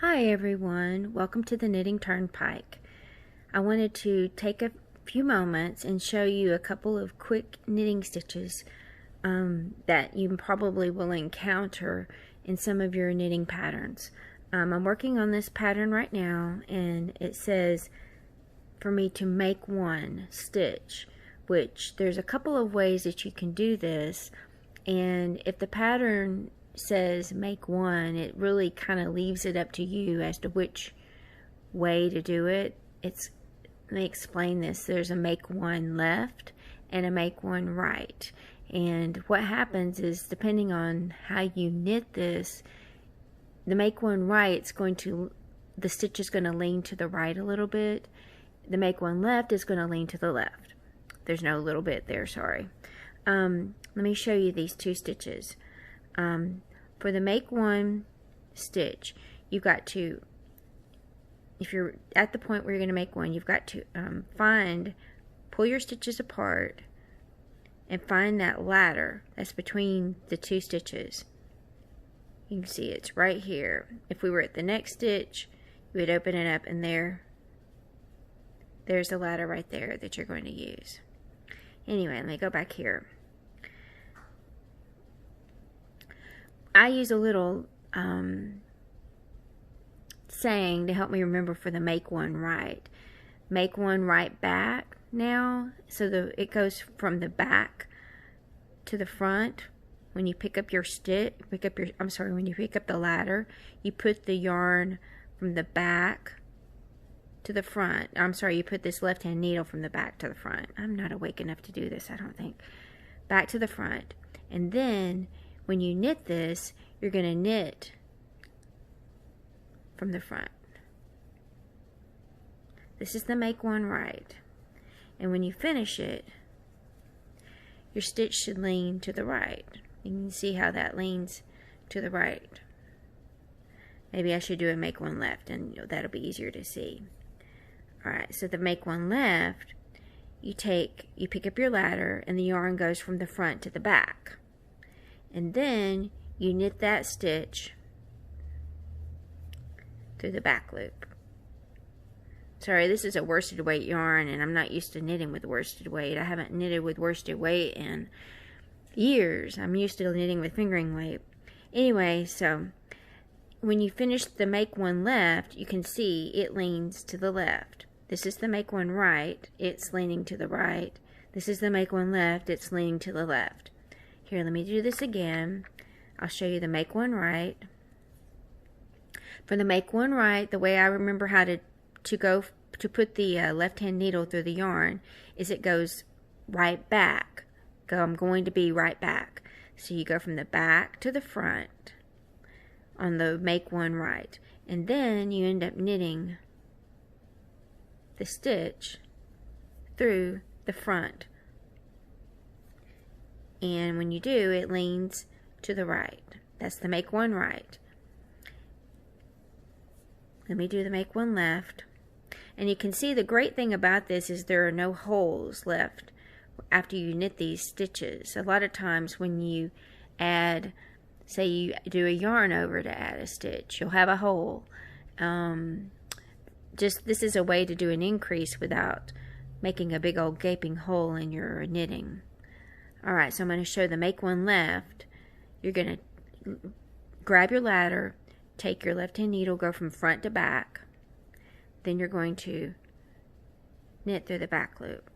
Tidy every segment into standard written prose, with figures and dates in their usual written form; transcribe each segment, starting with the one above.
Hi everyone, welcome to the Knitting Turnpike. I wanted to take a few moments and show you a couple of quick knitting stitches that you probably will encounter in some of your knitting patterns. I'm working on this pattern right now, and it says for me to make one stitch, which there's a couple of ways that you can do this, and if the pattern says make one, it really kind of leaves it up to you as to which way to do it. Let me explain this. There's a make one left and a make one right, and what happens is, depending on how you knit this, the make one right, the stitch is going to lean to the right a little bit. The make one left is going to lean to the left. There's no little bit there, sorry. Let me show you these two stitches. For the make one stitch, you've got to, if you're at the point where you're going to make one, you've got to pull your stitches apart and find that ladder that's between the two stitches. You can see it's right here. If we were at the next stitch, you would open it up, and there's the ladder right there that you're going to use. Anyway, let me go back here. I use a little saying to help me remember for the make one right. Make one right back now, so it goes from the back to the front. When you pick up your when you pick up the ladder, you put the yarn from the back to the front. You put this left-hand needle from the back to the front. I'm not awake enough to do this, I don't think. Back to the front, and then when you knit this, you're going to knit from the front. This is the make one right. And when you finish it, your stitch should lean to the right. You can see how that leans to the right. Maybe I should do a make one left, and that'll be easier to see. Alright, so the make one left, you pick up your ladder, and the yarn goes from the front to the back. And then you knit that stitch through the back loop. Sorry, this is a worsted weight yarn, and I'm not used to knitting with worsted weight. I haven't knitted with worsted weight in years. I'm used to knitting with fingering weight. Anyway, so when you finish the make one left, you can see it leans to the left. This is the make one right, it's leaning to the right. This is the make one left, it's leaning to the left. Here, let me do this again. I'll show you the make one right. For the make one right, the way I remember how to put the left-hand needle through the yarn is it goes right back. I'm going to be right back. So you go from the back to the front on the make one right, and then you end up knitting the stitch through the front. And when you do, it leans to the right. That's the make one right. Let me do the make one left. And you can see the great thing about this is there are no holes left after you knit these stitches. A lot of times when you add, say you do a yarn over to add a stitch, you'll have a hole. This is a way to do an increase without making a big old gaping hole in your knitting. Alright, so I'm going to show the make one left. You're going to grab your ladder, take your left-hand needle, go from front to back. Then you're going to knit through the back loop.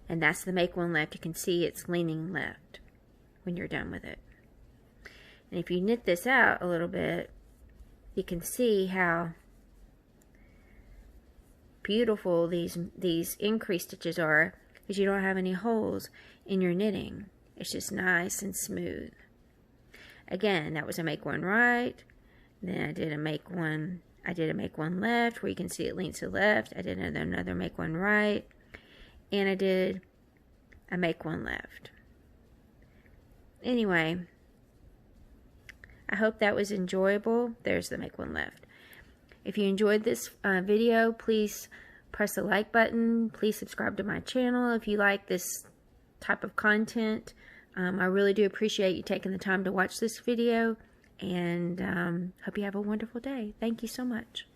And that's the make one left. You can see it's leaning left when you're done with it. And if you knit this out a little bit, you can see how beautiful these increase stitches are, because you don't have any holes in your knitting. It's just nice and smooth. Again, that was a make one right. Then I did a make one left, where you can see it leans to the left. I did another make one right, and I did a make one left. Anyway, I hope that was enjoyable. There's the make one left. If you enjoyed this video, please press the like button. Please subscribe to my channel if you like this type of content. I really do appreciate you taking the time to watch this video, and hope you have a wonderful day. Thank you so much.